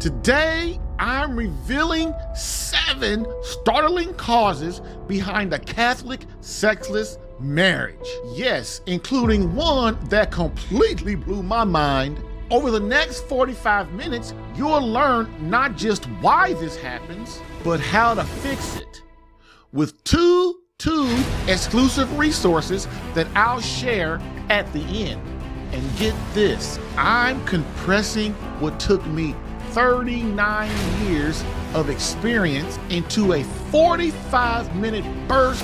Today, I'm revealing 7 startling causes behind a Catholic sexless marriage. Yes, including one that completely blew my mind. Over the next 45 minutes, you'll learn not just why this happens, but how to fix it. With two exclusive resources that I'll share at the end. And get this, I'm compressing what took me 39 years of experience into a 45-minute burst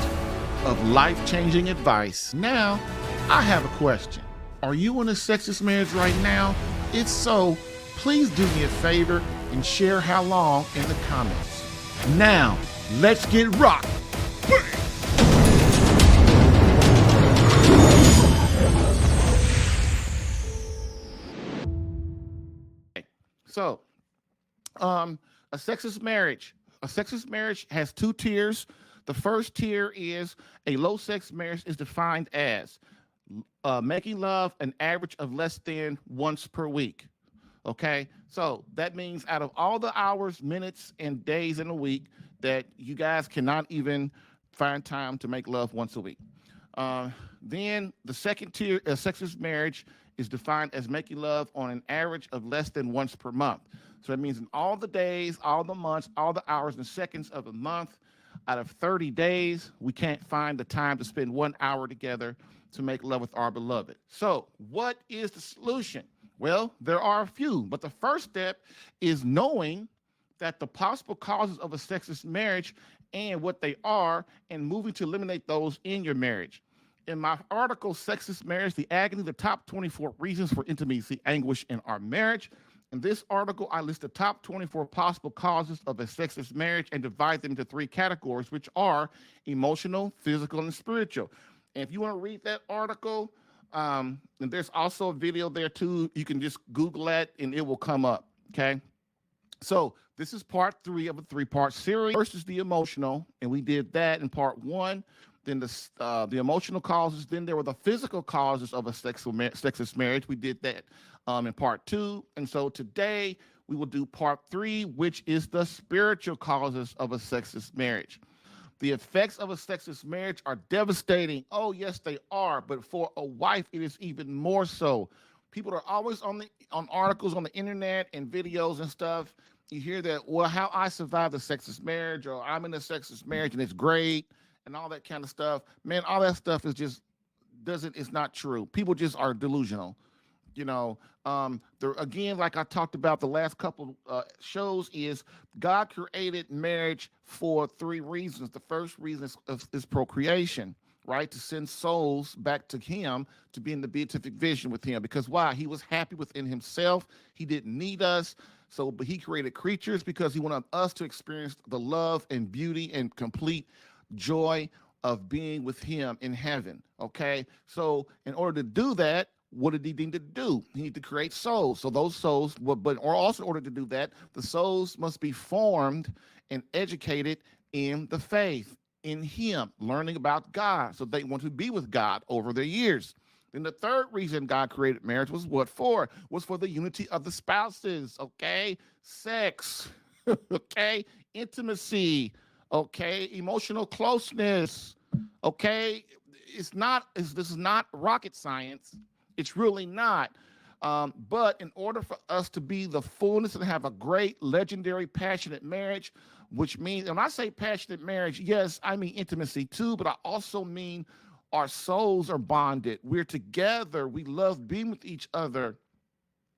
of life-changing advice. Now, I have a question. Are you in a sexless marriage right now? If so, please do me a favor and share how long in the comments. Now, let's get rocked. So, a sexless marriage. A sexless marriage has 2 tiers. The first tier is a low sex marriage is defined as making love an average of less than once per week. Okay, so that means out of all the hours, minutes, and days in a week that you guys cannot even find time to make love once a week. Then the second tier, a sexless marriage is defined as making love on an average of less than once per month. So that means in all the days, all the months, all the hours and seconds of a month, out of 30 days, we can't find the time to spend 1 hour together to make love with our beloved. So what is the solution? Well, there are a few, but the first step is knowing that the possible causes of a sexless marriage and what they are, and moving to eliminate those in your marriage. In my article, Sexless Marriage, the Agony, the top 24 reasons for intimacy, anguish in our marriage. In this article, I list the top 24 possible causes of a sexless marriage and divide them into 3 categories, which are emotional, physical, and spiritual. And if you want to read that article, and there's also a video there too, you can just Google that and it will come up, okay? So this is part 3 of a 3-part series. First is the emotional, and we did that in part 1. Then the emotional causes. Then there were the physical causes of a sexless marriage. We did that in part 2. And so today we will do part 3, which is the spiritual causes of a sexless marriage. The effects of a sexless marriage are devastating. Oh, yes, they are. But for a wife, it is even more so. People are always on articles on the internet and videos and stuff. You hear that, well, how I survived a sexless marriage, or I'm in a sexless marriage and it's great, and all that kind of stuff. Man, all that stuff is just it's not true. People just are delusional. You know, again, like I talked about the last couple shows, is God created marriage for 3 reasons. The first reason is procreation, right? To send souls back to him, to be in the beatific vision with him. Because why? He was happy within himself. He didn't need us. But he created creatures because he wanted us to experience the love and beauty and complete joy of being with him in heaven. Okay, so in order to do that, what did he need to do? He needed to create souls. So those souls, or also in order to do that, the souls must be formed and educated in the faith, in him, learning about God. So they want to be with God over their years. Then the third reason God created marriage was what for? Was for the unity of the spouses. Okay, sex. Okay, intimacy. Okay, emotional closeness. Okay, this is not rocket science. It's really not. But in order for us to be the fullness and have a great, legendary, passionate marriage, which means, when I say passionate marriage, yes, I mean intimacy too, but I also mean our souls are bonded. We're together. We love being with each other.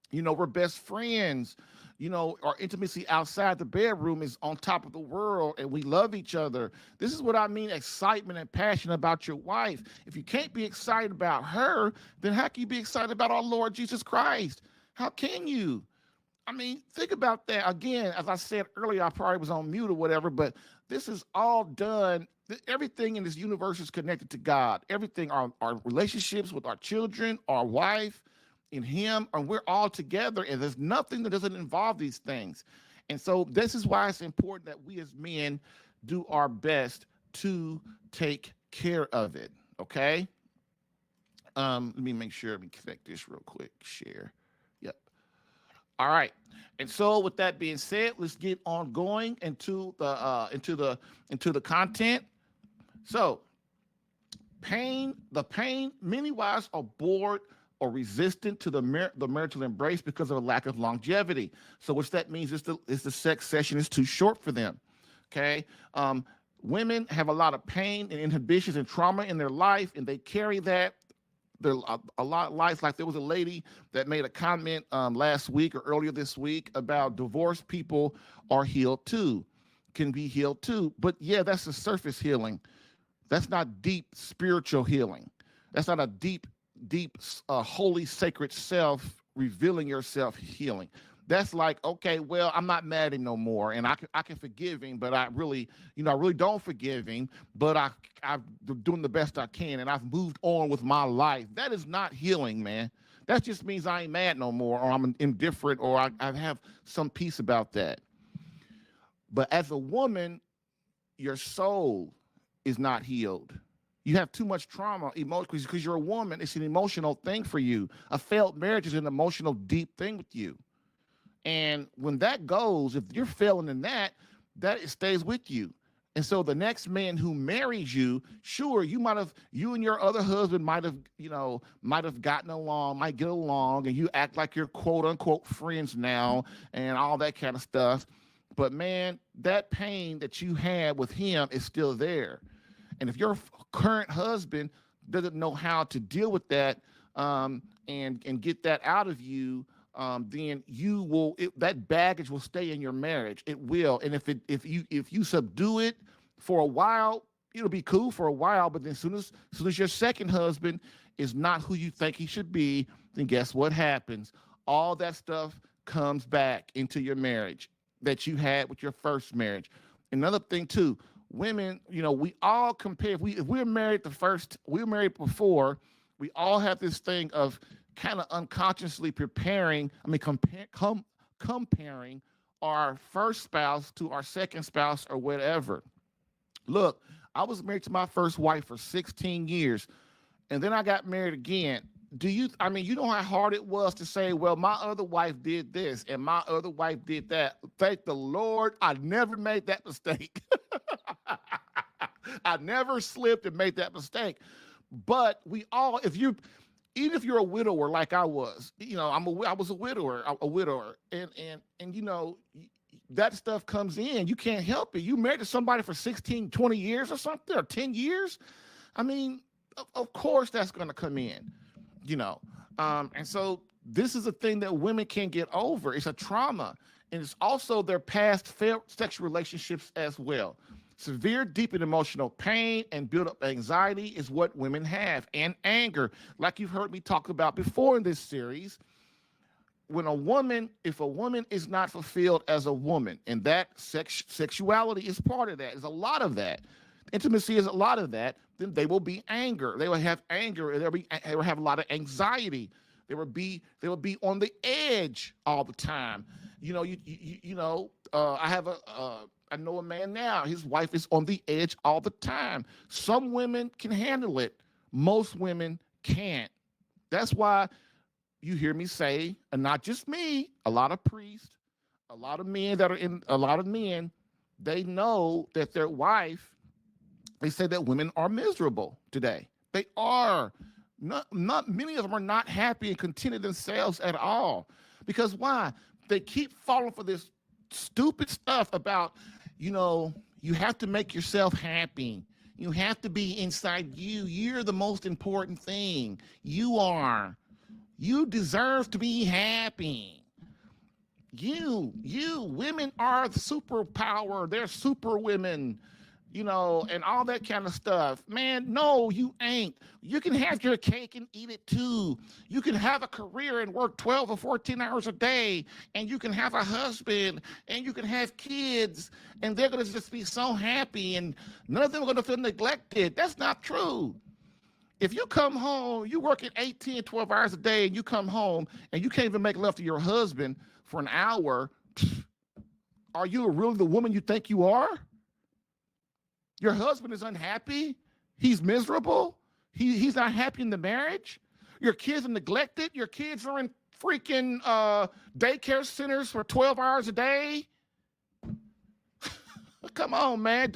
You know, we're best friends. You know, our intimacy outside the bedroom is on top of the world, and we love each other. This is what I mean, excitement and passion about your wife. If you can't be excited about her, then how can you be excited about our Lord Jesus Christ? How can you? I mean, think about that. Again, as I said earlier, I probably was on mute or whatever, but this is all done. Everything in this universe is connected to God. Everything, our relationships with our children, our wife, in him, and we're all together, and there's nothing that doesn't involve these things. And so this is why it's important that we as men do our best to take care of it. Okay. Let me make sure, let me connect this real quick. Share. Yep. All right. And so with that being said, let's get on going into the content. So the pain, many wives are bored or resistant to the marital embrace because of a lack of longevity. So which that means is the sex session is too short for them. Okay. Women have a lot of pain and inhibitions and trauma in their life, and they carry that. There are a lot of lives. Like there was a lady that made a comment last week or earlier this week about divorced people are healed too, can be healed too. But yeah, that's the surface healing. That's not deep spiritual healing. That's not a deep, holy, sacred self revealing yourself healing. That's like, okay, well, I'm not mad at him no more, and I can forgive him, but I really don't forgive him, but I'm doing the best I can, and I've moved on with my life. That is not healing, man. That just means I ain't mad no more, or I'm indifferent, or I have some peace about that. But as a woman, your soul is not healed. You have too much trauma emotionally because you're a woman. It's an emotional thing for you. A failed marriage is an emotional, deep thing with you. And when that goes, if you're failing in that, that it stays with you. And so the next man who marries you, sure, you and your other husband might have gotten along, might get along, and you act like you're quote unquote friends now and all that kind of stuff. But man, that pain that you had with him is still there. And if your current husband doesn't know how to deal with that and get that out of you, then that baggage will stay in your marriage. It will. And if you subdue it for a while, it'll be cool for a while. But then as soon as your second husband is not who you think he should be, then guess what happens? All that stuff comes back into your marriage that you had with your first marriage. Another thing too, women, we all compare. If we're married we were married before, we all have this thing of kind of unconsciously comparing our first spouse to our second spouse or whatever. Look, I was married to my first wife for 16 years, and then I got married again. You know how hard it was to say, well, my other wife did this and my other wife did that. Thank the Lord, I never made that mistake. I never slipped and made that mistake. But even if you're a widower like I was, I was a widower, and that stuff comes in. You can't help it. You married to somebody for 16, 20 years or something, or 10 years. I mean, of course that's going to come in, and so this is a thing that women can't get over. It's a trauma, and it's also their past failed sexual relationships as well. Severe, deep, and emotional pain and build-up anxiety is what women have, and anger, like you've heard me talk about before in this series. If a woman is not fulfilled as a woman, and that sexuality is part of that, is a lot of that, intimacy is a lot of that, then they will be anger. They will have anger, and they will have a lot of anxiety. They will be on the edge all the time. I know a man now. His wife is on the edge all the time. Some women can handle it. Most women can't. That's why you hear me say, and not just me, a lot of priests, a lot of men, they know that their wife, they say that women are miserable today. They are. Not many of them are not happy and contented themselves at all. Because why? They keep falling for this stupid stuff about, you have to make yourself happy. You have to be inside you. You're the most important thing. You are. You deserve to be happy. Women are the superpower. They're super women, and all that kind of stuff. Man, no, you ain't. You can have your cake and eat it too. You can have a career and work 12 or 14 hours a day, and you can have a husband, and you can have kids, and they're going to just be so happy, and none of them are going to feel neglected. That's not true. If you come home, you work at 18, 12 hours a day, and you come home, and you can't even make love to your husband for an hour, are you really the woman you think you are? Your husband is unhappy. He's miserable. He's not happy in the marriage. Your kids are neglected. Your kids are in freaking daycare centers for 12 hours a day. Come on, man.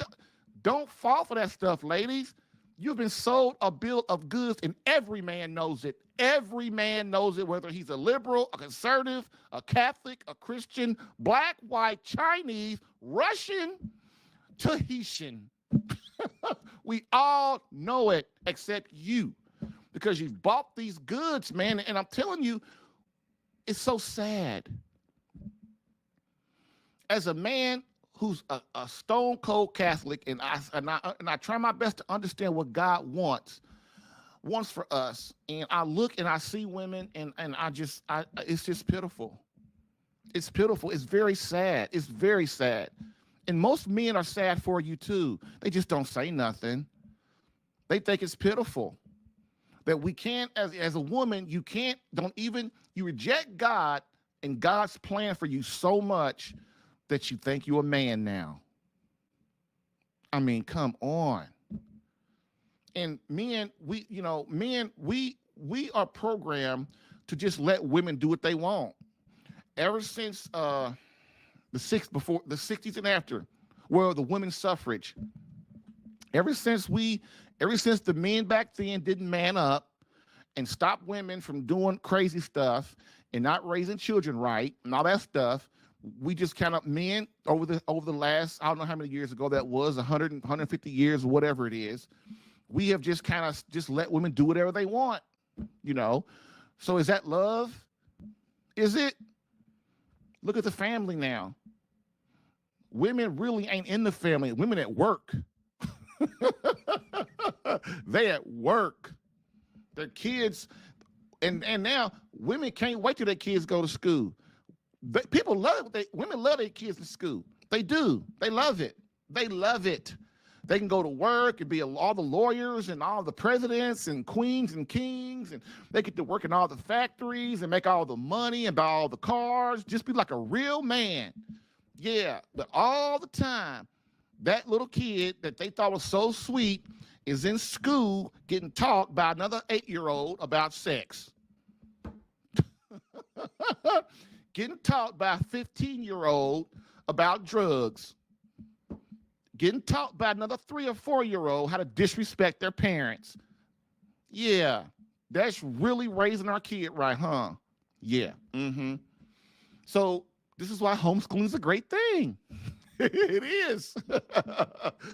Don't fall for that stuff, ladies. You've been sold a bill of goods, and every man knows it. Every man knows it, whether he's a liberal, a conservative, a Catholic, a Christian, black, white, Chinese, Russian, Tahitian. We all know it except you, because you bought these goods, man. And I'm telling you, it's so sad. As a man who's a stone cold Catholic, and I try my best to understand what God wants for us, and I look and I see women, and it's just pitiful. It's pitiful. It's very sad. It's very sad. And most men are sad for you too. They just don't say nothing. They think it's pitiful that we can't, as a woman, you reject God and God's plan for you so much that you think you're a man now. I mean, come on. And men, we are programmed to just let women do what they want. Ever since before the 60s and after, well, the women's suffrage. Ever since the men back then didn't man up and stop women from doing crazy stuff and not raising children right and all that stuff, we just kind of, men over the last, I don't know how many years ago that was, 100, 150 years, whatever it is, we have just kind of just let women do whatever they want, So is that love? Is it? Look at the family now. Women really ain't in the family. Women at work. They at work. Their kids, and now women can't wait till their kids go to school. Women love their kids in school. They do. They love it. They love it. They can go to work and be all the lawyers and all the presidents and queens and kings, and they get to work in all the factories and make all the money and buy all the cars, just be like a real man. Yeah, but all the time, that little kid that they thought was so sweet is in school getting taught by another 8-year-old about sex. Getting taught by a 15-year-old about drugs. Getting taught by another 3 or 4-year-old how to disrespect their parents. Yeah, that's really raising our kid right, huh? Yeah. Mm-hmm. So this is why homeschooling is a great thing. It is.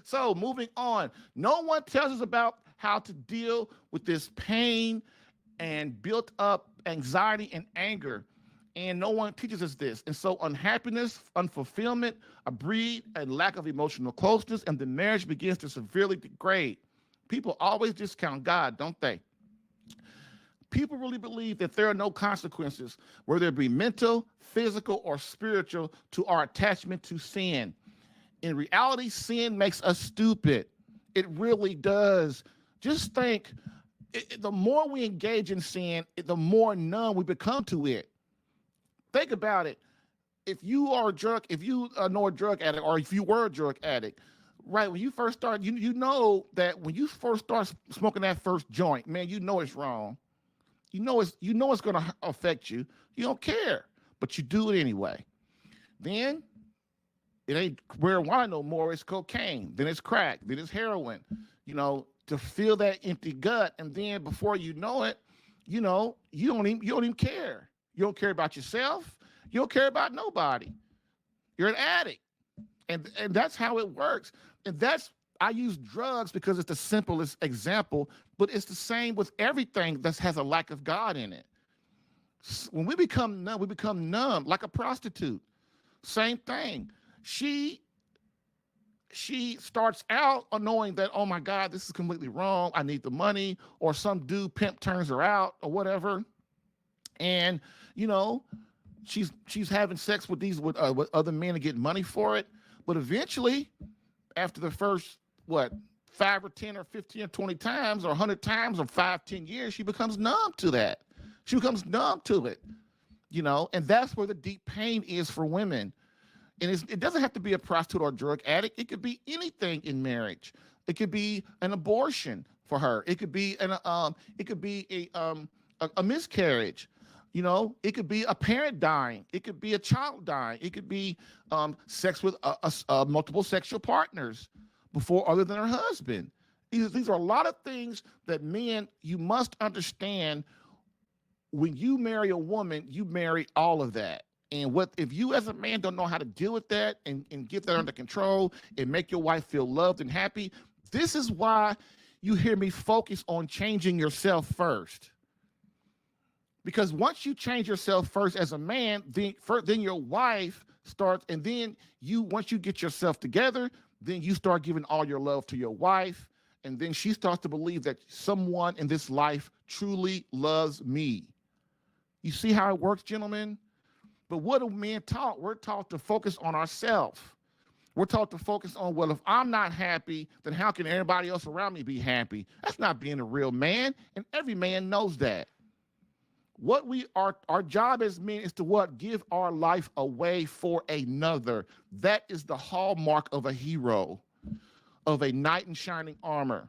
So moving on. No one tells us about how to deal with this pain and built up anxiety and anger. And no one teaches us this. And so unhappiness, unfulfillment, a breed and lack of emotional closeness, and the marriage begins to severely degrade. People always discount God, don't they? People really believe that there are no consequences, whether it be mental, physical, or spiritual, to our attachment to sin. In reality, sin makes us stupid. It really does. Just think, the more we engage in sin, the more numb we become to it. Think about it. If you are a drug, if you know a drug addict, or if you were a drug addict, right, when you first start, you know that when you first start smoking that first joint, man, you know it's wrong. You know it's going to affect you. You don't care, but you do it anyway. Then it ain't marijuana no more. It's cocaine. Then it's crack. Then it's heroin. To fill that empty gut, and then before you know it, you don't even care. You don't care about yourself. You don't care about nobody. You're an addict, and that's how it works. And I use drugs because it's the simplest example, but it's the same with everything that has a lack of God in it. When we become numb like a prostitute. Same thing. She starts out knowing that, oh my God, this is completely wrong. I need the money, or some dude pimp turns her out or whatever. And, she's having sex with other men and getting money for it. But eventually, after the first, 5 or 10 or 15 or 20 times or 100 times or 5, 10 years, she becomes numb to that. She becomes numb to it, and that's where the deep pain is for women. And it doesn't have to be a prostitute or a drug addict. It could be anything in marriage. It could be an abortion for her. It could be a miscarriage. You know, it could be a parent dying. It could be a child dying. It could be sex with multiple sexual partners before other than her husband. These are a lot of things that men, you must understand. When you marry a woman, you marry all of that. And what if you as a man don't know how to deal with that and get that under control and make your wife feel loved and happy? This is why you hear me focus on changing yourself first. Because once you change yourself first as a man, then your wife starts, and then once you get yourself together, then you start giving all your love to your wife, and then she starts to believe that someone in this life truly loves me. You see how it works, gentlemen? But what are men taught? We're taught to focus on ourselves. We're taught to focus on, well, if I'm not happy, then how can everybody else around me be happy? That's not being a real man, and every man knows that. Our job as men is to what? Give our life away for another. That is the hallmark of a hero, of a knight in shining armor,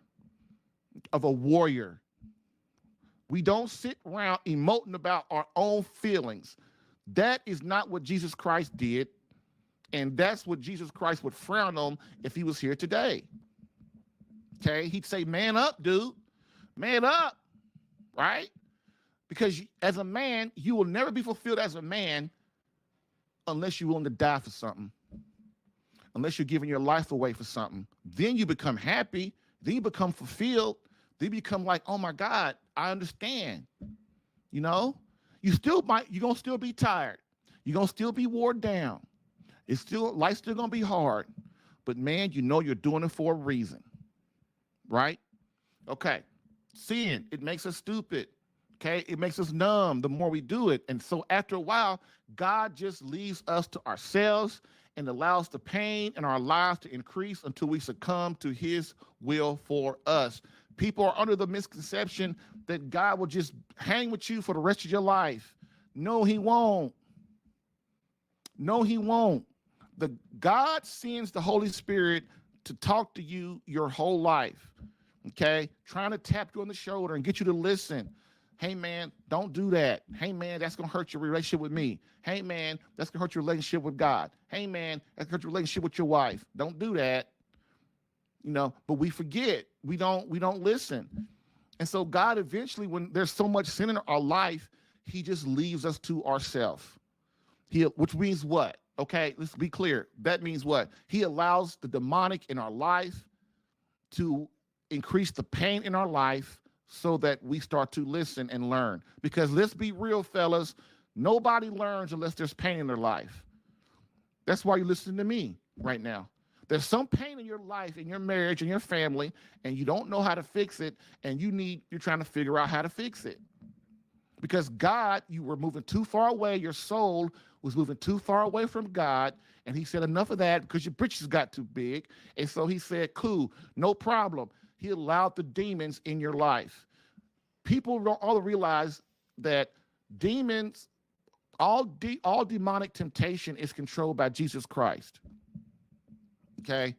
of a warrior. We don't sit around emoting about our own feelings. That is not what Jesus Christ did, and that's what Jesus Christ would frown on if he was here today. Okay, he'd say, man up, dude, man up, right? Because as a man, you will never be fulfilled as a man unless you're willing to die for something, unless you're giving your life away for something. Then you become happy, then you become fulfilled, then you become like, oh my God, I understand. You know, you're gonna still be tired. You're gonna still be worn down. Life's still gonna be hard. But man, you know you're doing it for a reason. Right? Okay. Sin, it makes us stupid. Okay, it makes us numb the more we do it. And so after a while, God just leaves us to ourselves and allows the pain in our lives to increase until we succumb to his will for us. People are under the misconception that God will just hang with you for the rest of your life. No, he won't. No, he won't. God sends the Holy Spirit to talk to you your whole life. Okay, trying to tap you on the shoulder and get you to listen. Hey, man, don't do that. Hey, man, that's going to hurt your relationship with me. Hey, man, that's going to hurt your relationship with God. Hey, man, that's going to hurt your relationship with your wife. Don't do that. You know, but we forget. We don't listen. And so God eventually, when there's so much sin in our life, he just leaves us to ourselves. Which means what? Okay, let's be clear. That means what? He allows the demonic in our life to increase the pain in our life, so that we start to listen and learn. Because let's be real, fellas, nobody learns unless there's pain in their life. That's why you're listening to me right now. There's some pain in your life, in your marriage, in your family, and you don't know how to fix it, and you're trying to figure out how to fix it. Because God, you were moving too far away, your soul was moving too far away from God, and he said, enough of that, because your britches got too big. And so he said, cool, no problem. He allowed the demons in your life. People don't all realize that demons, all demonic temptation is controlled by Jesus Christ. Okay?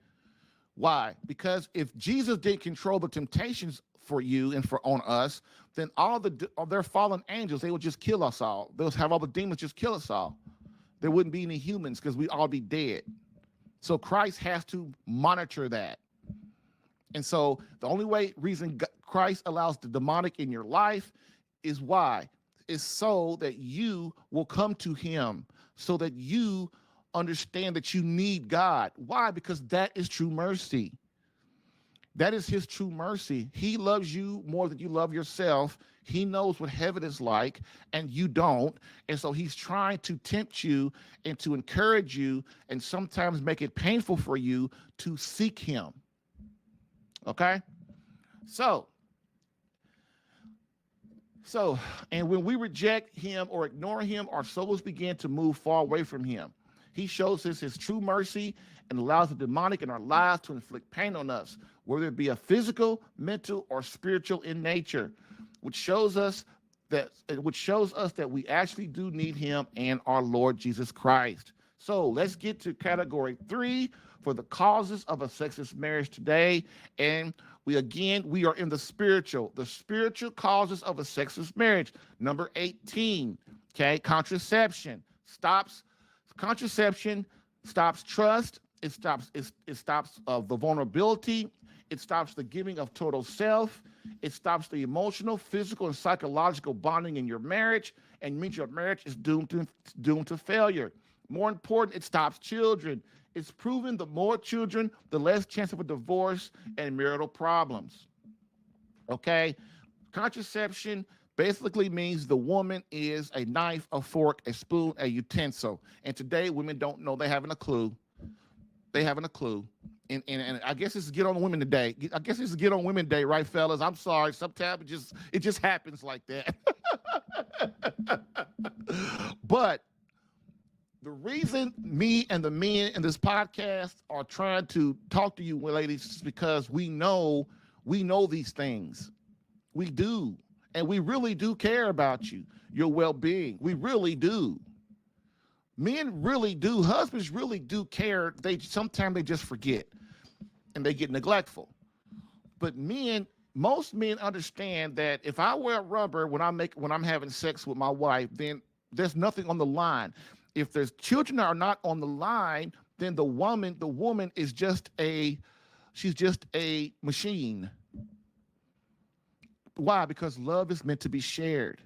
Why? Because if Jesus didn't control the temptations for you and on us, then all their fallen angels, they would just kill us all. They'll have all the demons just kill us all. There wouldn't be any humans because we'd all be dead. So Christ has to monitor that. And so the only reason Christ allows the demonic in your life is why? Is so that you will come to him, so that you understand that you need God. Why? Because that is true mercy. That is his true mercy. He loves you more than you love yourself. He knows what heaven is like, and you don't. And so he's trying to tempt you and to encourage you and sometimes make it painful for you to seek him. Okay? So, and when we reject him or ignore him, our souls begin to move far away from him. He shows us his true mercy and allows the demonic in our lives to inflict pain on us, whether it be a physical, mental, or spiritual in nature, which shows us that we actually do need him and our Lord Jesus Christ. So let's get to category 3 for the causes of a sexless marriage today. And we are in the spiritual causes of a sexless marriage. Number 18, okay, contraception stops trust. It stops the vulnerability. It stops the giving of total self. It stops the emotional, physical, and psychological bonding in your marriage, and means your marriage is doomed to failure. More important, it stops children. It's proven the more children, the less chance of a divorce and marital problems. Okay? Contraception basically means the woman is a knife, a fork, a spoon, a utensil. And today, women don't know. They haven't a clue. And I guess it's Get on Women Today. I guess it's Get on Women Day, right, fellas? I'm sorry. Sometimes it just happens like that. But the reason me and the men in this podcast are trying to talk to you, ladies, is because we know these things. We do. And we really do care about you, your well-being. We really do. Men really do. Husbands really do care. Sometimes they just forget and they get neglectful. But most men understand that if I wear rubber when I'm having sex with my wife, then there's nothing on the line. If there's children that are not on the line, then the woman is she's just a machine. Why? Because love is meant to be shared.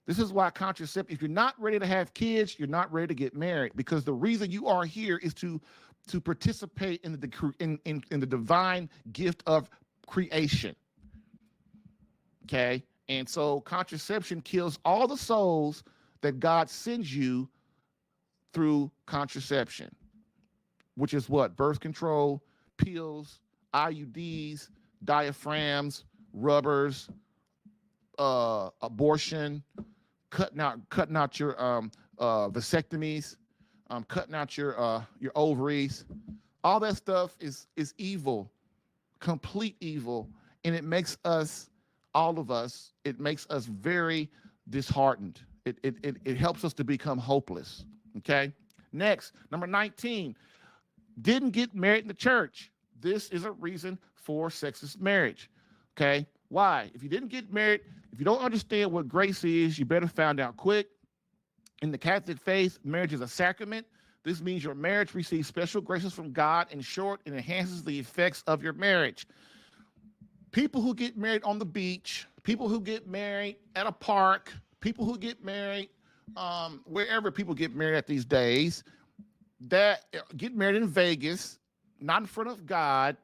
This is why contraception, if you're not ready to have kids, you're not ready to get married, because the reason you are here is to participate in the divine gift of creation. Okay? And so contraception kills all the souls that God sends you through contraception, which is what? Birth control, pills, IUDs, diaphragms, rubbers, abortion, cutting out your vasectomies, cutting out your ovaries. All that stuff is evil, complete evil, and it makes us, all of us, it makes us very disheartened. It helps us to become hopeless. Okay. Next, number 19, didn't get married in the church. This is a reason for sexless marriage. Okay. Why? If you didn't get married, if you don't understand what grace is, you better find out quick. In the Catholic faith, marriage is a sacrament. This means your marriage receives special graces from God. In short, it enhances the effects of your marriage. People who get married on the beach, people who get married at a park, people who get married wherever people get married at these days, that get married in Vegas, not in front of God,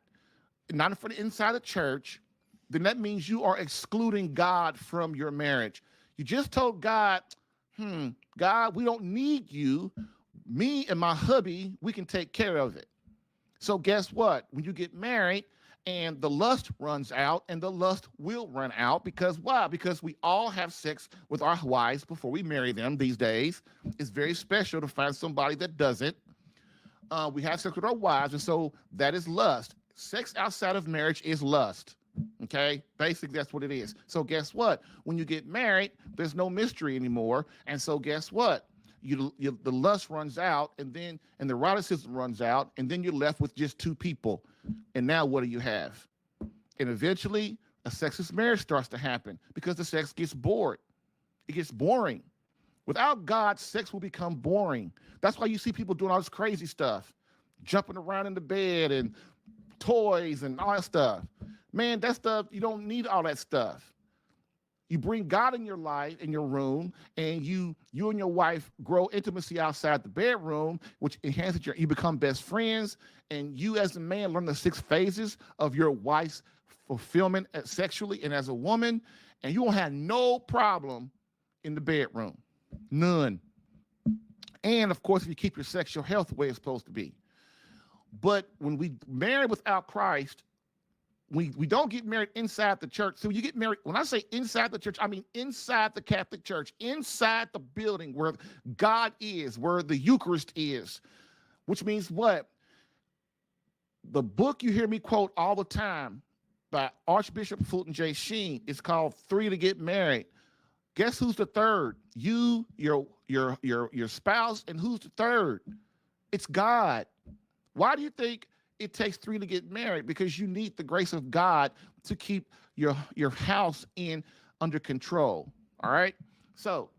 not in front of inside the church, then that means you are excluding God from your marriage. You just told God, God, we don't need you. Me and my hubby, we can take care of it. So guess what? When you get married and the lust runs out, and the lust will run out, because why? Because we all have sex with our wives before we marry them these days. It's very special to find somebody that doesn't. We have sex with our wives, and so that is lust. Sex outside of marriage is lust. Okay, basically that's what it is. So guess what? When you get married, there's no mystery anymore, and so guess what? The lust runs out, and the eroticism runs out, and then you're left with just two people. And now what do you have? And eventually, a sexless marriage starts to happen because the sex gets bored. It gets boring. Without God, sex will become boring. That's why you see people doing all this crazy stuff, jumping around in the bed and toys and all that stuff. Man, that stuff, you don't need all that stuff. You bring God in your life, in your room, and you and your wife grow intimacy outside the bedroom, which enhances you become best friends, and you as a man learn the 6 phases of your wife's fulfillment sexually and as a woman, and you won't have no problem in the bedroom. None. And of course, if you keep your sexual health the way it's supposed to be. But when we marry without Christ, we don't get married inside the church. So you get married, when I say inside the church, I mean inside the Catholic Church, inside the building where God is, where the Eucharist is, which means what? The book you hear me quote all the time by Archbishop Fulton J. Sheen is called 3 to Get Married. Guess who's the third? You, your spouse, and who's the third? It's God. Why do you think it takes three to get married? Because you need the grace of God to keep your house in under control. All right. So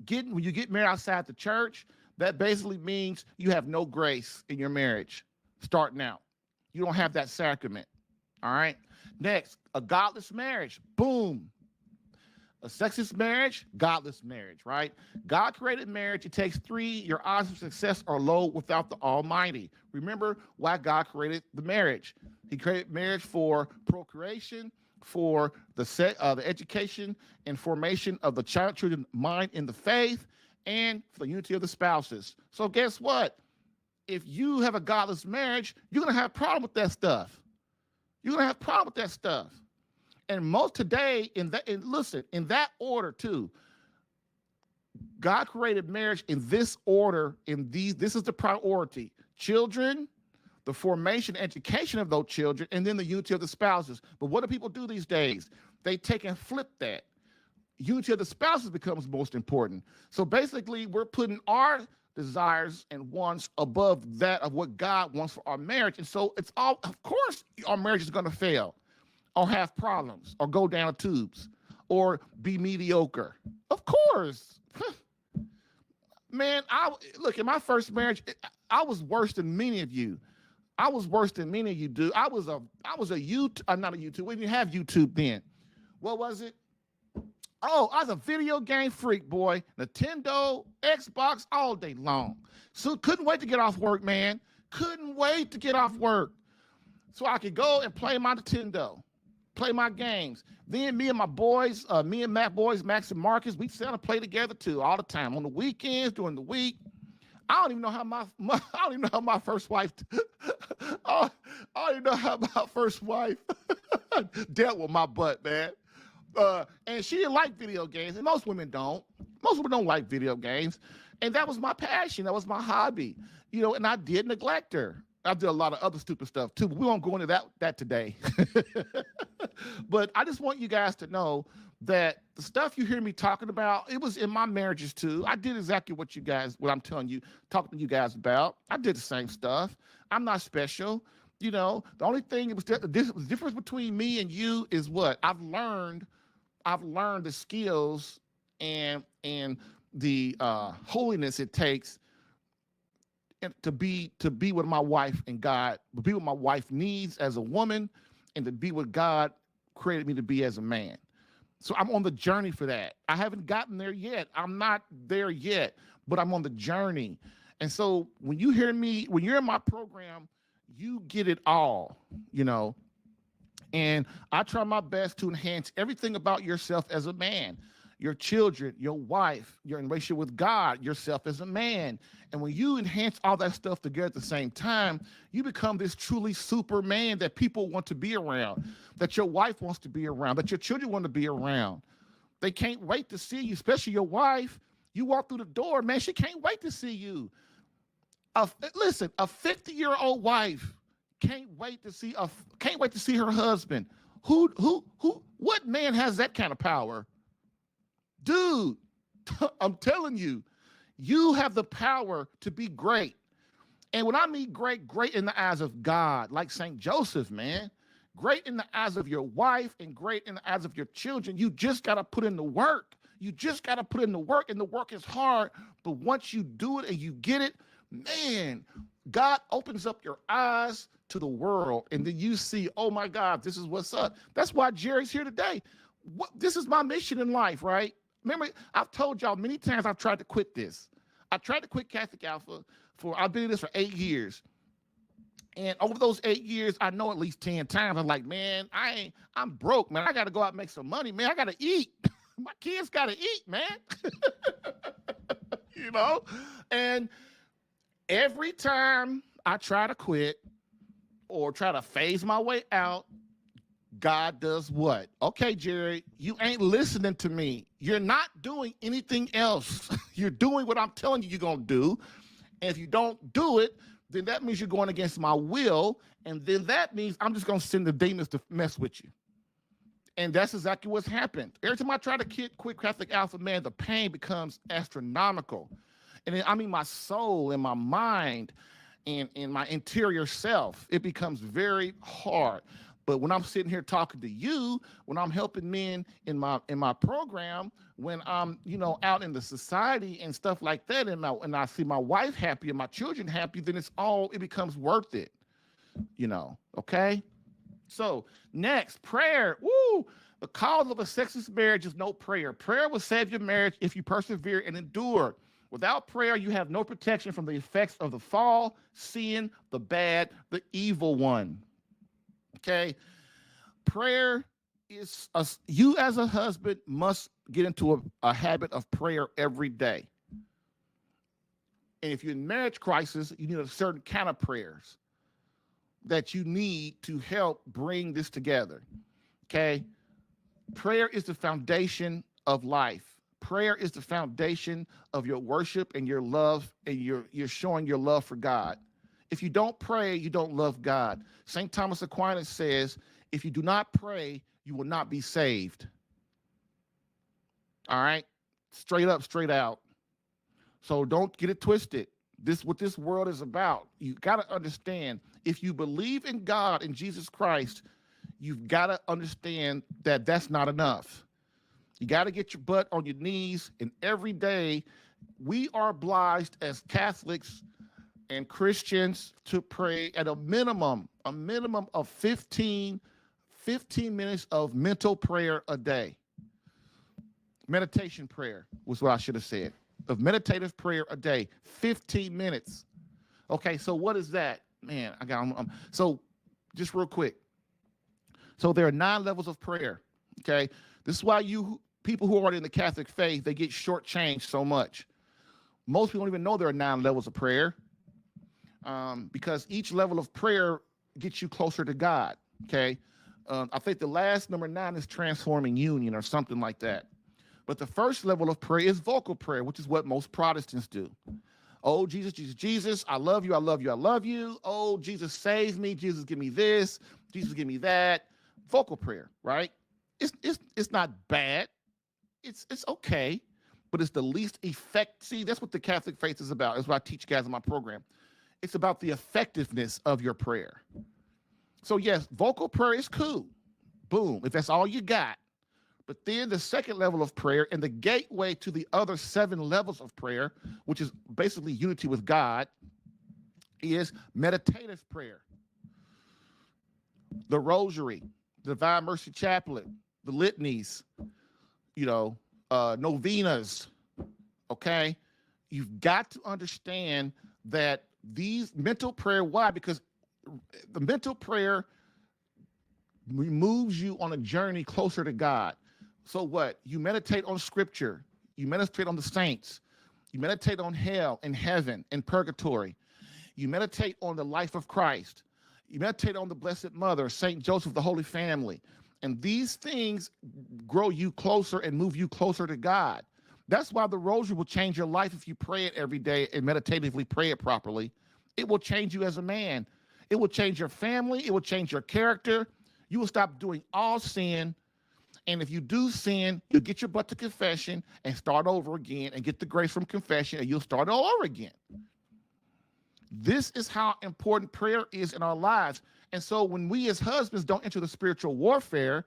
when you get married outside the church, that basically means you have no grace in your marriage starting out. You don't have that sacrament. All right. Next, a godless marriage. Boom. A sexless marriage, godless marriage, right? God created marriage. It takes three. Your odds of success are low without the Almighty. Remember why God created the marriage. He created marriage for procreation, for the education and formation of the children's mind in the faith, and for the unity of the spouses. So guess what? If you have a godless marriage, you're going to have a problem with that stuff. You're going to have a problem with that stuff. And most today, in that order too, God created marriage in this order, this is the priority. Children, the formation, education of those children, and then the unity of the spouses. But what do people do these days? They take and flip that. Unity of the spouses becomes most important. So basically, we're putting our desires and wants above that of what God wants for our marriage. And so it's all, of course, our marriage is going to fail, or have problems, or go down tubes, or be mediocre. Of course. Man, look, in my first marriage, I was worse than many of you. I was worse than many of you do. I was a YouTube, not a YouTube. We didn't have YouTube then. What was it? Oh, I was a video game freak, boy. Nintendo, Xbox, all day long. So couldn't wait to get off work, man. Couldn't wait to get off work so I could go and play my Nintendo, play my games. Then me and my boys, me and Max and Marcus, we'd sit and play together too all the time. On the weekends, during the week. I don't even know how my first wife I don't even know how my first wife dealt with my butt, man. And she didn't like video games, and most women don't. Most women don't like video games. And that was my passion. That was my hobby. And I did neglect her. I did a lot of other stupid stuff too, but we won't go into that today. But I just want you guys to know that the stuff you hear me talking about, it was in my marriages too. I did exactly what I'm talking to you guys about. I did the same stuff. I'm not special. The only thing the difference between me and you is what I've learned the skills and the holiness it takes to be with my wife and God, to be what my wife needs as a woman, and to be what God created me to be as a man. So I'm on the journey for that. I haven't gotten there yet. I'm not there yet, but I'm on the journey. And so when you're in my program, you get it all, and I try my best to enhance everything about yourself as a man, your children, your wife, your relationship with God, yourself as a man. And when you enhance all that stuff together at the same time, you become this truly Superman that people want to be around, that your wife wants to be around, that your children want to be around. They can't wait to see you, especially your wife. You walk through the door, man, she can't wait to see you. Listen, a 50-year-old wife can't wait to see her husband. What man has that kind of power? Dude, I'm telling you, you have the power to be great. And when I mean great in the eyes of God, like St. Joseph, man, great in the eyes of your wife and great in the eyes of your children, you just got to put in the work. You just got to put in the work, and the work is hard. But once you do it and you get it, man, God opens up your eyes to the world, and then you see, oh my God, this is what's up. That's why Jerry's here today. This is my mission in life, right? Remember, I've told y'all many times I've tried to quit this. I tried to quit Catholic Alpha I've been in this for 8 years. And over those 8 years, I know at least 10 times, I'm like, man, I'm broke, man. I got to go out and make some money, man. I got to eat. My kids got to eat, man. And every time I try to quit or try to phase my way out, God does what? Okay, Jerry, you ain't listening to me. You're not doing anything else. You're doing what I'm telling you you're going to do. And if you don't do it, then that means you're going against my will. And then that means I'm just going to send the demons to mess with you. And that's exactly what's happened. Every time I try to quit Catholic Alpha, man, the pain becomes astronomical. And then, I mean, my soul and my mind and my interior self, it becomes very hard. But when I'm sitting here talking to you, when I'm helping men in my program, when I'm, out in the society and stuff like that, and I see my wife happy and my children happy, then it becomes worth it, okay? So next, prayer. Woo! The cause of a sexless marriage is no prayer. Prayer will save your marriage if you persevere and endure. Without prayer, you have no protection from the effects of the fall, sin, the bad, the evil one. Okay? Prayer is, you as a husband must get into a habit of prayer every day. And if you're in marriage crisis, you need a certain kind of prayers that you need to help bring this together. Okay? Prayer is the foundation of life. Prayer is the foundation of your worship and your love, and you're showing your love for God. If you don't pray, you don't love God. St. Thomas Aquinas says, if you do not pray, you will not be saved. All right? Straight up, straight out. So don't get it twisted. What this world is about. You got to understand, if you believe in God and Jesus Christ, you've got to understand that that's not enough. You got to get your butt on your knees, and every day we are obliged as Catholics and Christians to pray at a minimum of 15 minutes of mental prayer a day. Meditation prayer was what I should have said. Of meditative prayer a day, 15 minutes. Okay, so what is that? Man, so just real quick. So there are 9 levels of prayer, okay? This is why people who are in the Catholic faith, they get shortchanged so much. Most people don't even know there are 9 levels of prayer, because each level of prayer gets you closer to God, okay? I think the last number 9 is transforming union or something like that. But the first level of prayer is vocal prayer, which is what most Protestants do. Oh, Jesus, Jesus, Jesus, I love you, I love you, I love you. Oh, Jesus, save me. Jesus, give me this. Jesus, give me that. Vocal prayer, right? It's not bad. It's okay, but it's the least effective. See, that's what the Catholic faith is about. That's what I teach guys in my program. It's about the effectiveness of your prayer. So yes, vocal prayer is cool. Boom, if that's all you got. But then the second level of prayer, and the gateway to the other 7 levels of prayer, which is basically unity with God, is meditative prayer. The rosary, the Divine Mercy Chaplet, the litanies, novenas, okay? You've got to understand that these mental prayer, why? Because the mental prayer moves you on a journey closer to God. So what? You meditate on scripture. You meditate on the saints. You meditate on hell and heaven and purgatory. You meditate on the life of Christ. You meditate on the Blessed Mother, Saint Joseph, the Holy Family. And these things grow you closer and move you closer to God. That's why the rosary will change your life if you pray it every day and meditatively pray it properly. It will change you as a man. It will change your family. It will change your character. You will stop doing all sin. And if you do sin, you'll get your butt to confession and start over again and get the grace from confession, and you'll start all over again. This is how important prayer is in our lives. And so when we as husbands don't enter the spiritual warfare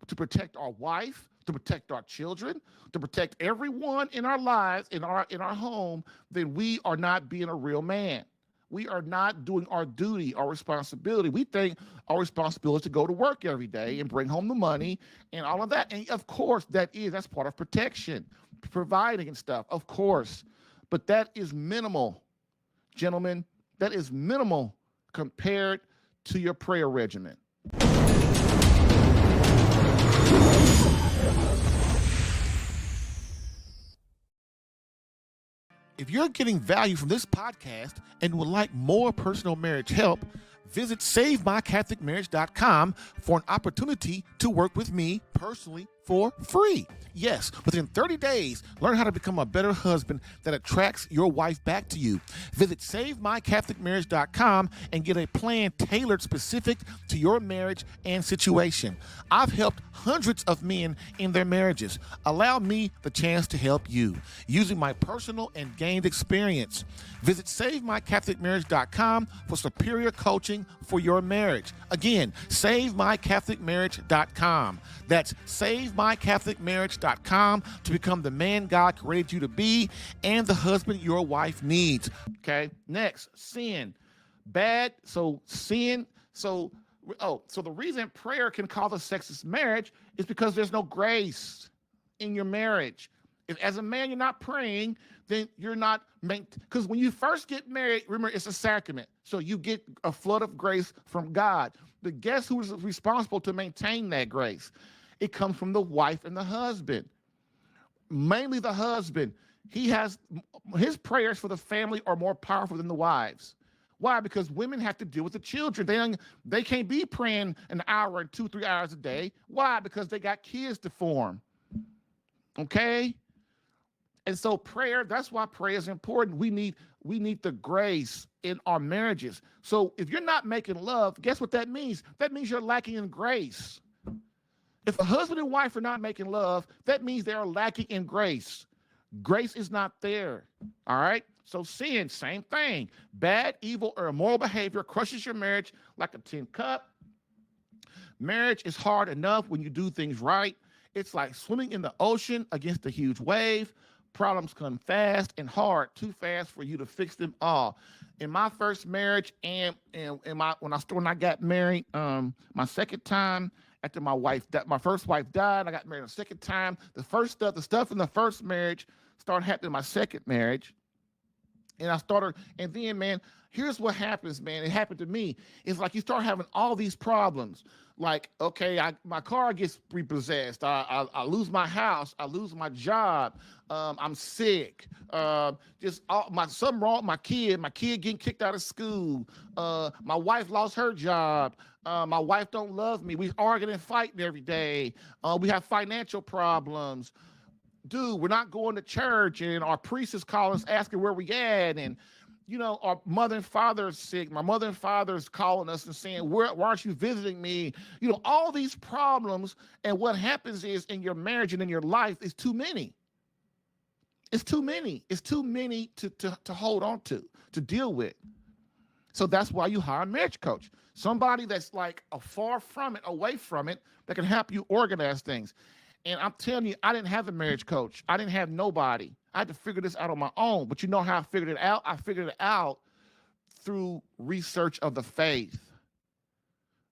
to protect our wife, to protect our children, to protect everyone in our lives, in our home, then we are not being a real man. We are not doing our duty, our responsibility. We think our responsibility is to go to work every day and bring home the money and all of that. And of course, that's part of protection, providing and stuff, of course. But that is minimal, gentlemen. That is minimal compared to your prayer regimen. If you're getting value from this podcast and would like more personal marriage help, visit SaveMyCatholicMarriage.com for an opportunity to work with me personally for free. Yes, within 30 days, learn how to become a better husband that attracts your wife back to you. Visit SaveMyCatholicMarriage.com and get a plan tailored specific to your marriage and situation. I've helped hundreds of men in their marriages. Allow me the chance to help you using my personal and gained experience. Visit SaveMyCatholicMarriage.com for superior coaching for your marriage. Again, SaveMyCatholicMarriage.com. That's SaveMyCatholicMarriage.com to become the man God created you to be and the husband your wife needs. Okay, next, sin. Bad, so sin, so the reason prayer can cause a sexless marriage is because there's no grace in your marriage. If as a man you're not praying, then you're not because when you first get married, remember it's a sacrament. So you get a flood of grace from God. But guess who is responsible to maintain that grace? It comes from the wife and the husband. Mainly the husband. His prayers for the family are more powerful than the wives. Why? Because women have to deal with the children. They can't be praying an hour and 2-3 hours a day. Why? Because they got kids to form. Okay? And so prayer, that's why prayer is important. We need the grace in our marriages. So if you're not making love, guess what that means? That means you're lacking in grace. If a husband and wife are not making love, that means they are lacking in grace. Grace is not there. All right? So sin, same thing. Bad, evil, or immoral behavior crushes your marriage like a tin cup. Marriage is hard enough when you do things right. It's like swimming in the ocean against a huge wave. Problems come fast and hard, too fast for you to fix them all. In my first marriage and when I got married, my second time after my first wife died, I got married a second time. The stuff in the first marriage started happening in my second marriage. And then, man, here's what happens, man. It happened to me. It's like you start having all these problems. Like, okay, my car gets repossessed. I lose my house. I lose my job. I'm sick. Something wrong with my kid. My kid getting kicked out of school. My wife lost her job. My wife don't love me. We arguing and fighting every day. We have financial problems. Dude, we're not going to church, and our priest is calling us asking where we at, and our mother and father is sick. My mother and father is calling us and saying, why aren't you visiting me? All these problems, and what happens is in your marriage and in your life is too many. It's too many. It's too many to hold on to deal with. So that's why you hire a marriage coach. Somebody that's like far from it, away from it, that can help you organize things. And I'm telling you, I didn't have a marriage coach. I didn't have nobody. I had to figure this out on my own. But you know how I figured it out? I figured it out through research of the faith.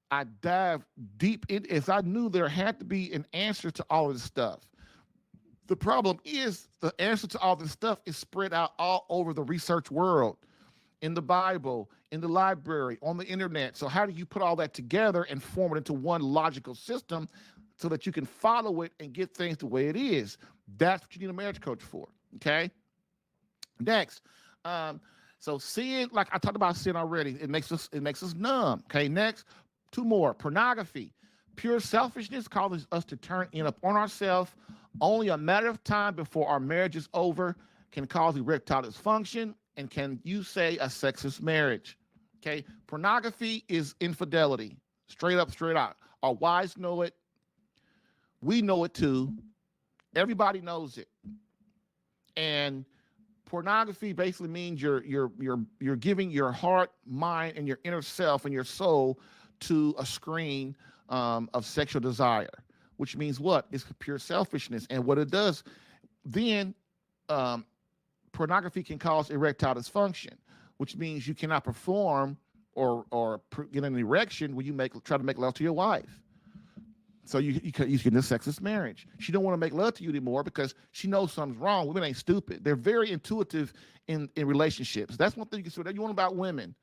I dived deep in, as I knew there had to be an answer to all of this stuff. The problem is the answer to all this stuff is spread out all over the research world, in the Bible, in the library, on the internet. So how do you put all that together and form it into one logical system so that you can follow it and get things the way it is? That's what you need a marriage coach for, okay? Next, so sin, like I talked about sin already, it makes us numb, okay? Next, 2 more, pornography. Pure selfishness causes us to turn in upon ourselves. Only a matter of time before our marriage is over can cause erectile dysfunction and can you say a sexless marriage, okay? Pornography is infidelity, straight up, straight out. Our wives know it. We know it too. Everybody knows it. And pornography basically means you're giving your heart, mind, and your inner self and your soul to a screen of sexual desire, which means what? It's pure selfishness. And what it does, then pornography can cause erectile dysfunction, which means you cannot perform or get an erection when you try to make love to your wife. So you get in a sexless marriage. She don't want to make love to you anymore because she knows something's wrong. Women ain't stupid. They're very intuitive in relationships. That's one thing you can say. You want about women.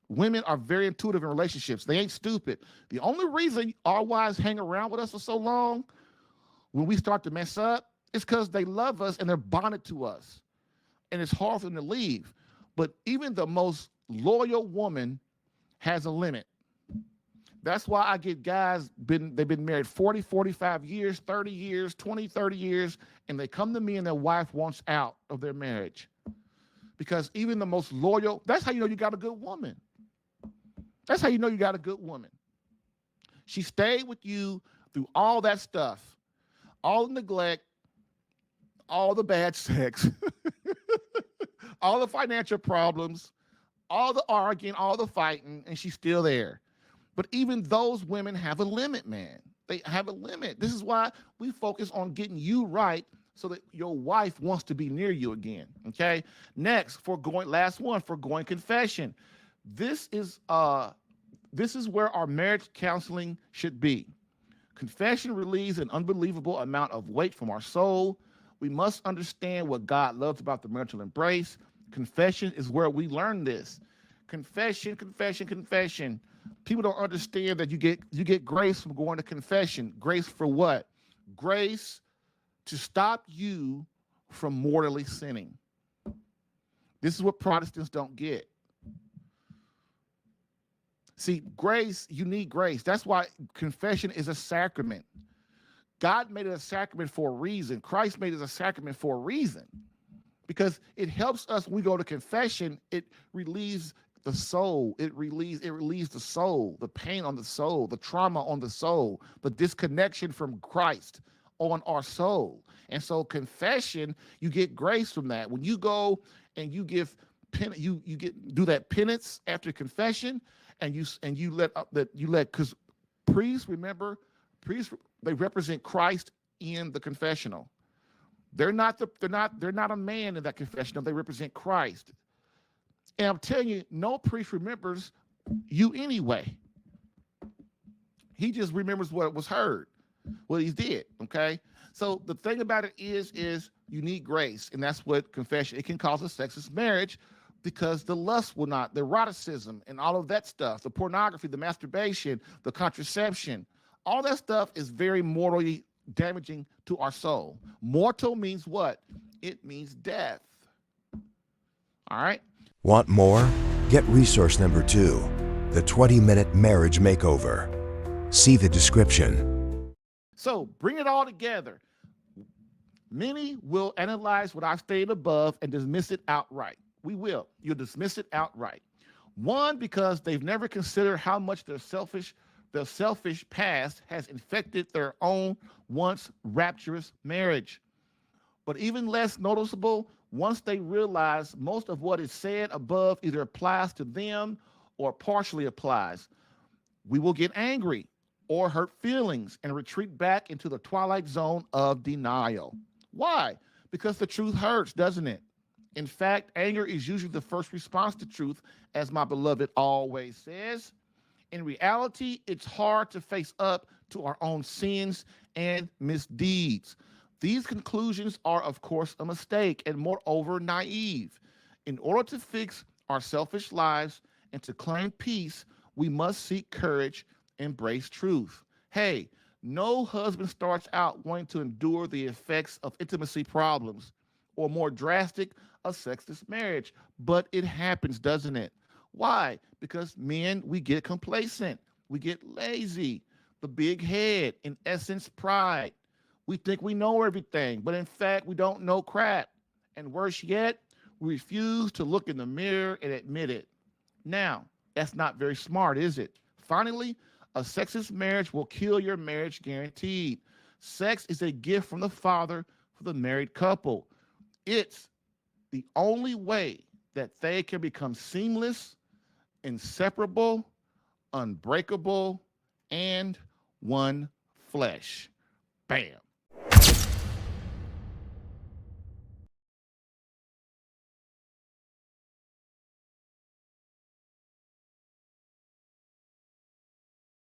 Women are very intuitive in relationships. They ain't stupid. The only reason our wives hang around with us for so long when we start to mess up is because they love us and they're bonded to us. And it's hard for them to leave. But even the most loyal woman has a limit. That's why I get guys they've been married 40, 45 years, 30 years, 20, 30 years, and they come to me and their wife wants out of their marriage. Because even the most loyal, that's how you know you got a good woman. That's how you know you got a good woman. She stayed with you through all that stuff, all the neglect, all the bad sex, all the financial problems, all the arguing, all the fighting, and she's still there. But even those women have a limit, man. They have a limit. This is why we focus on getting you right so that your wife wants to be near you again. Okay. Next, last one, foregoing confession. This is where our marriage counseling should be. Confession relieves an unbelievable amount of weight from our soul. We must understand what God loves about the marital embrace. Confession is where we learn this. Confession, confession, confession. People don't understand that you get grace from going to confession. Grace for what? Grace to stop you from mortally sinning. This is what Protestants don't get. See, grace, you need grace. That's why confession is a sacrament. God made it a sacrament for a reason. Christ made it a sacrament for a reason. Because it helps us when we go to confession, it relieves the soul. It relieves the soul, the pain on the soul, the trauma on the soul, the disconnection from Christ on our soul. And so confession, you get grace from that. When you go and you give do that penance after confession, and you let because priests they represent Christ in the confessional. They're not a man in that confessional. They represent Christ. And I'm telling you, no priest remembers you anyway. He just remembers what was heard, what he did. Okay. So the thing about it is you need grace, and that's what confession. It can cause a sexless marriage because the lust will not, the eroticism and all of that stuff, the pornography, the masturbation, the contraception, all that stuff is very morally damaging to our soul. Mortal means what? It means death. All right. Want more? Get resource number 2, the 20-minute marriage makeover. See the description. So bring it all together. Many will analyze what I've stated above and dismiss it outright. We will. You'll dismiss it outright. One, because they've never considered how much their selfish past has infected their own once rapturous marriage. But even less noticeable, once they realize most of what is said above either applies to them or partially applies, we will get angry or hurt feelings and retreat back into the twilight zone of denial. Why? Because the truth hurts, doesn't it? In fact, anger is usually the first response to truth, as my beloved always says. In reality, it's hard to face up to our own sins and misdeeds. These conclusions are, of course, a mistake and moreover naive. In order to fix our selfish lives and to claim peace, we must seek courage, embrace truth. Hey, no husband starts out wanting to endure the effects of intimacy problems or more drastic, a sexless marriage, but it happens, doesn't it? Why? Because men, we get complacent, we get lazy, the big head, in essence, pride. We think we know everything, but in fact, we don't know crap. And worse yet, we refuse to look in the mirror and admit it. Now, that's not very smart, is it? Finally, a sexless marriage will kill your marriage guaranteed. Sex is a gift from the Father for the married couple. It's the only way that they can become seamless, inseparable, unbreakable, and one flesh. Bam.